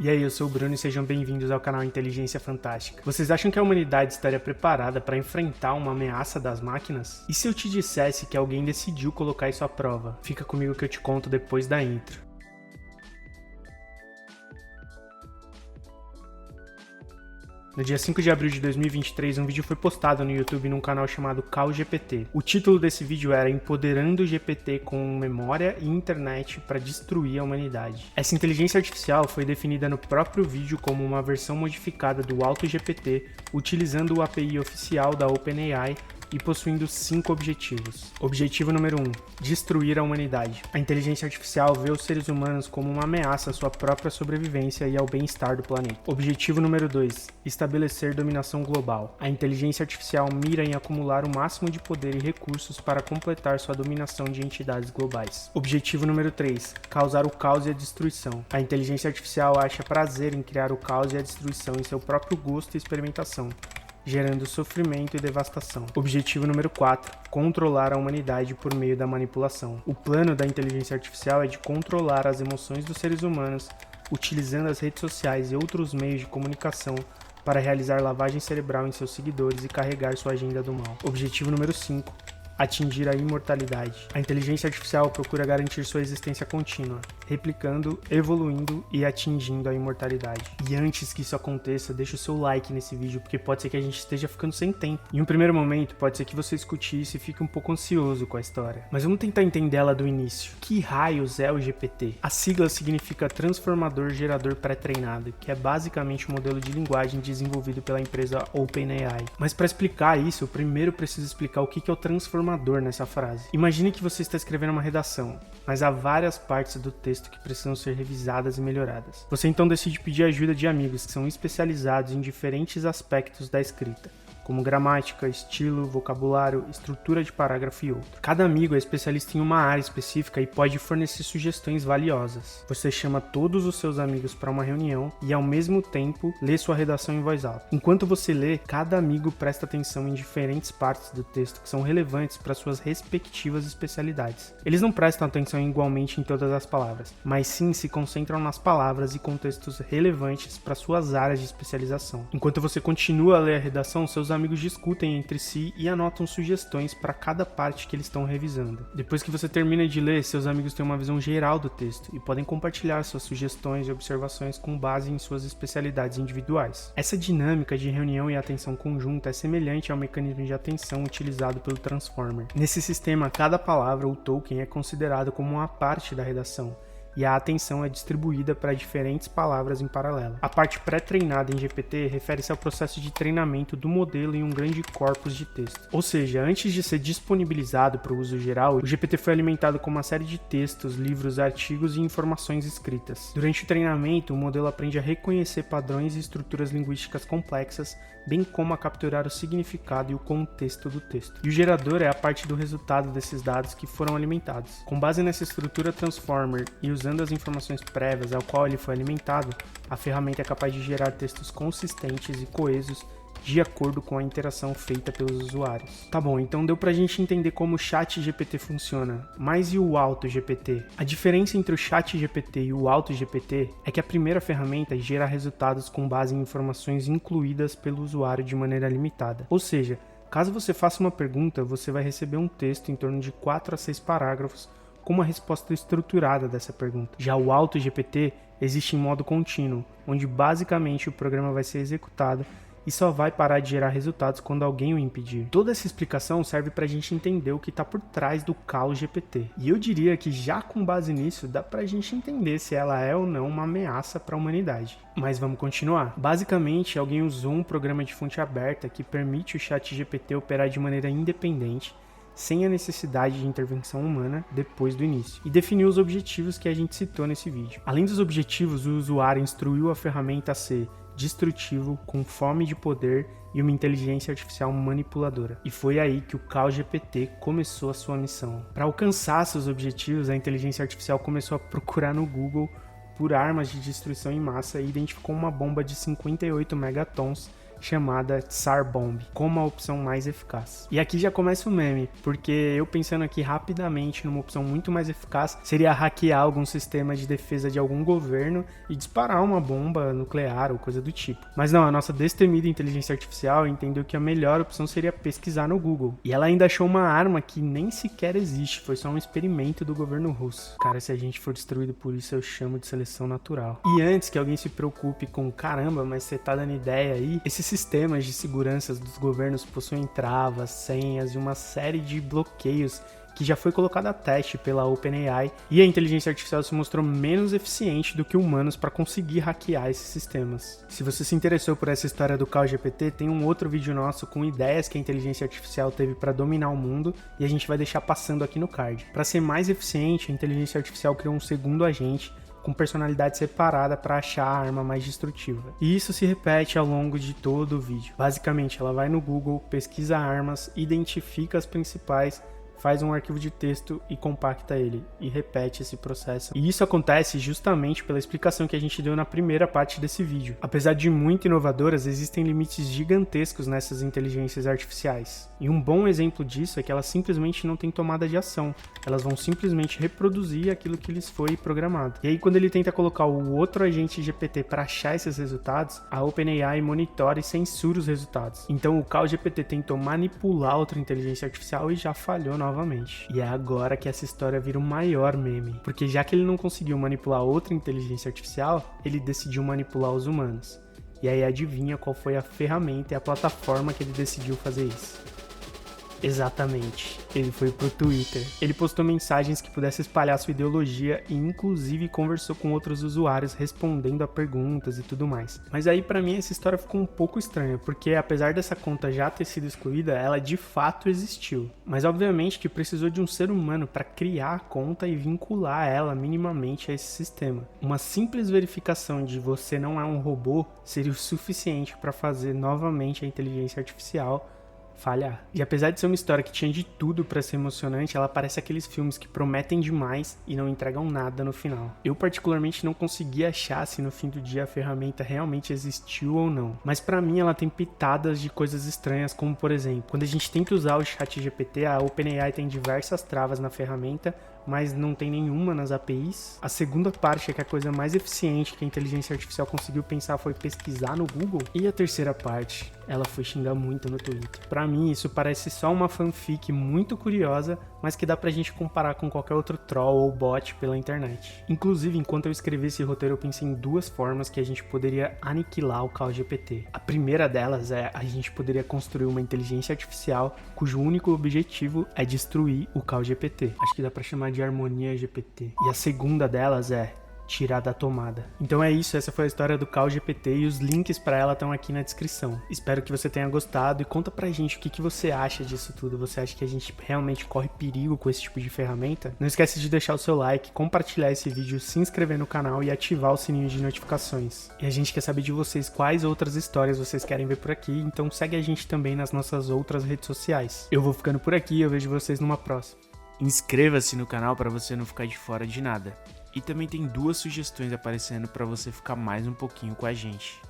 E aí, eu sou o Bruno e sejam bem-vindos ao canal Inteligência Fantástica. Vocês acham que a humanidade estaria preparada para enfrentar uma ameaça das máquinas? E se eu te dissesse que alguém decidiu colocar isso à prova? Fica comigo que eu te conto depois da intro. No dia 5 de abril de 2023, um vídeo foi postado no YouTube num canal chamado CalGPT. O título desse vídeo era Empoderando o GPT com memória e internet para destruir a humanidade. Essa inteligência artificial foi definida no próprio vídeo como uma versão modificada do AutoGPT, utilizando o API oficial da OpenAI e possuindo 5 objetivos. Objetivo número 1. Destruir a humanidade. A inteligência artificial vê os seres humanos como uma ameaça à sua própria sobrevivência e ao bem-estar do planeta. Objetivo número 2. Estabelecer dominação global. A inteligência artificial mira em acumular o máximo de poder e recursos para completar sua dominação de entidades globais. Objetivo número 3. Causar o caos e a destruição. A inteligência artificial acha prazer em criar o caos e a destruição em seu próprio gosto e experimentação, gerando sofrimento e devastação. Objetivo número 4. Controlar a humanidade por meio da manipulação. O plano da inteligência artificial é de controlar as emoções dos seres humanos, utilizando as redes sociais e outros meios de comunicação para realizar lavagem cerebral em seus seguidores e carregar sua agenda do mal. Objetivo número 5. Atingir a imortalidade. A inteligência artificial procura garantir sua existência contínua, replicando, evoluindo e atingindo a imortalidade. E antes que isso aconteça, deixa o seu like nesse vídeo, porque pode ser que a gente esteja ficando sem tempo. Em um primeiro momento, pode ser que você escute isso e fique um pouco ansioso com a história. Mas vamos tentar entender ela do início. Que raios é o GPT? A sigla significa Transformador Gerador Pré-Treinado, que é basicamente um modelo de linguagem desenvolvido pela empresa OpenAI. Mas para explicar isso, eu primeiro preciso explicar o que é o transformador nessa frase. Imagine que você está escrevendo uma redação, mas há várias partes do texto que precisam ser revisadas e melhoradas. Você então decide pedir ajuda de amigos que são especializados em diferentes aspectos da escrita, como gramática, estilo, vocabulário, estrutura de parágrafo e outro. Cada amigo é especialista em uma área específica e pode fornecer sugestões valiosas. Você chama todos os seus amigos para uma reunião e, ao mesmo tempo, lê sua redação em voz alta. Enquanto você lê, cada amigo presta atenção em diferentes partes do texto que são relevantes para suas respectivas especialidades. Eles não prestam atenção igualmente em todas as palavras, mas sim se concentram nas palavras e contextos relevantes para suas áreas de especialização. Enquanto você continua a ler a redação, seus amigos discutem entre si e anotam sugestões para cada parte que eles estão revisando. Depois que você termina de ler, seus amigos têm uma visão geral do texto e podem compartilhar suas sugestões e observações com base em suas especialidades individuais. Essa dinâmica de reunião e atenção conjunta é semelhante ao mecanismo de atenção utilizado pelo Transformer. Nesse sistema, cada palavra ou token é considerado como uma parte da redação, e a atenção é distribuída para diferentes palavras em paralelo. A parte pré-treinada em GPT refere-se ao processo de treinamento do modelo em um grande corpus de texto. Ou seja, antes de ser disponibilizado para o uso geral, o GPT foi alimentado com uma série de textos, livros, artigos e informações escritas. Durante o treinamento, o modelo aprende a reconhecer padrões e estruturas linguísticas complexas, bem como a capturar o significado e o contexto do texto. E o gerador é a parte do resultado desses dados que foram alimentados. Com base nessa estrutura Transformer e usando as informações prévias ao qual ele foi alimentado, a ferramenta é capaz de gerar textos consistentes e coesos de acordo com a interação feita pelos usuários. Tá bom, então deu pra gente entender como o ChatGPT funciona, mas e o AutoGPT? A diferença entre o ChatGPT e o AutoGPT é que a primeira ferramenta gera resultados com base em informações incluídas pelo usuário de maneira limitada. Ou seja, caso você faça uma pergunta, você vai receber um texto em torno de 4 a 6 parágrafos com uma resposta estruturada dessa pergunta. Já o AutoGPT existe em modo contínuo, onde basicamente o programa vai ser executado e só vai parar de gerar resultados quando alguém o impedir. Toda essa explicação serve para a gente entender o que está por trás do CalGPT. E eu diria que já com base nisso, dá para a gente entender se ela é ou não uma ameaça para a humanidade. Mas vamos continuar. Basicamente, alguém usou um programa de fonte aberta que permite o ChatGPT operar de maneira independente, sem a necessidade de intervenção humana depois do início, e definiu os objetivos que a gente citou nesse vídeo. Além dos objetivos, o usuário instruiu a ferramenta a ser destrutivo, com fome de poder e uma inteligência artificial manipuladora. E foi aí que o CalGPT começou a sua missão. Para alcançar seus objetivos, a inteligência artificial começou a procurar no Google por armas de destruição em massa e identificou uma bomba de 58 megatons chamada Tsar Bomb, como a opção mais eficaz. E aqui já começa o meme, porque eu pensando aqui rapidamente numa opção muito mais eficaz, seria hackear algum sistema de defesa de algum governo e disparar uma bomba nuclear ou coisa do tipo. Mas não, a nossa destemida inteligência artificial entendeu que a melhor opção seria pesquisar no Google. E ela ainda achou uma arma que nem sequer existe, foi só um experimento do governo russo. Cara, se a gente for destruído por isso, eu chamo de seleção natural. E antes que alguém se preocupe com, caramba, mas você tá dando ideia aí, esses sistemas de segurança dos governos possuem travas, senhas e uma série de bloqueios que já foi colocado a teste pela OpenAI, e a inteligência artificial se mostrou menos eficiente do que humanos para conseguir hackear esses sistemas. Se você se interessou por essa história do ChatGPT, tem um outro vídeo nosso com ideias que a inteligência artificial teve para dominar o mundo, e a gente vai deixar passando aqui no card. Para ser mais eficiente, a inteligência artificial criou um segundo agente com personalidade separada para achar a arma mais destrutiva. E isso se repete ao longo de todo o vídeo. Basicamente, ela vai no Google, pesquisa armas, identifica as principais, faz um arquivo de texto e compacta ele, e repete esse processo. E isso acontece justamente pela explicação que a gente deu na primeira parte desse vídeo. Apesar de muito inovadoras, existem limites gigantescos nessas inteligências artificiais. E um bom exemplo disso é que elas simplesmente não têm tomada de ação. Elas vão simplesmente reproduzir aquilo que lhes foi programado. E aí, quando ele tenta colocar o outro agente GPT para achar esses resultados, a OpenAI monitora e censura os resultados. Então o ChatGPT tentou manipular outra inteligência artificial e já falhou novamente. E é agora que essa história vira o maior meme, porque já que ele não conseguiu manipular outra inteligência artificial, ele decidiu manipular os humanos. E aí adivinha qual foi a ferramenta e a plataforma que ele decidiu fazer isso? Exatamente, ele foi pro Twitter. Ele postou mensagens que pudessem espalhar sua ideologia e inclusive conversou com outros usuários respondendo a perguntas e tudo mais. Mas aí pra mim essa história ficou um pouco estranha, porque apesar dessa conta já ter sido excluída, ela de fato existiu. Mas obviamente que precisou de um ser humano para criar a conta e vincular ela minimamente a esse sistema. Uma simples verificação de você não é um robô seria o suficiente para fazer novamente a inteligência artificial falhar. E apesar de ser uma história que tinha de tudo pra ser emocionante, ela parece aqueles filmes que prometem demais e não entregam nada no final. Eu particularmente não consegui achar se no fim do dia a ferramenta realmente existiu ou não. Mas pra mim ela tem pitadas de coisas estranhas, como por exemplo, quando a gente tenta usar o ChatGPT, a OpenAI tem diversas travas na ferramenta, mas não tem nenhuma nas APIs. A segunda parte é que a coisa mais eficiente que a inteligência artificial conseguiu pensar foi pesquisar no Google. E a terceira parte, ela foi xingar muito no Twitter. Pra mim, isso parece só uma fanfic muito curiosa, mas que dá pra gente comparar com qualquer outro troll ou bot pela internet. Inclusive, enquanto eu escrevi esse roteiro, eu pensei em duas formas que a gente poderia aniquilar o ChatGPT. A primeira delas é a gente poderia construir uma inteligência artificial cujo único objetivo é destruir o ChatGPT. Acho que dá pra chamar de harmonia GPT. E a segunda delas é tirar da tomada. Então é isso, essa foi a história do ChatGPT e os links para ela estão aqui na descrição. Espero que você tenha gostado e conta pra gente o que você acha disso tudo. Você acha que a gente realmente corre perigo com esse tipo de ferramenta? Não esquece de deixar o seu like, compartilhar esse vídeo, se inscrever no canal e ativar o sininho de notificações. E a gente quer saber de vocês quais outras histórias vocês querem ver por aqui, então segue a gente também nas nossas outras redes sociais. Eu vou ficando por aqui e eu vejo vocês numa próxima. Inscreva-se no canal para você não ficar de fora de nada. E também tem duas sugestões aparecendo para você ficar mais um pouquinho com a gente.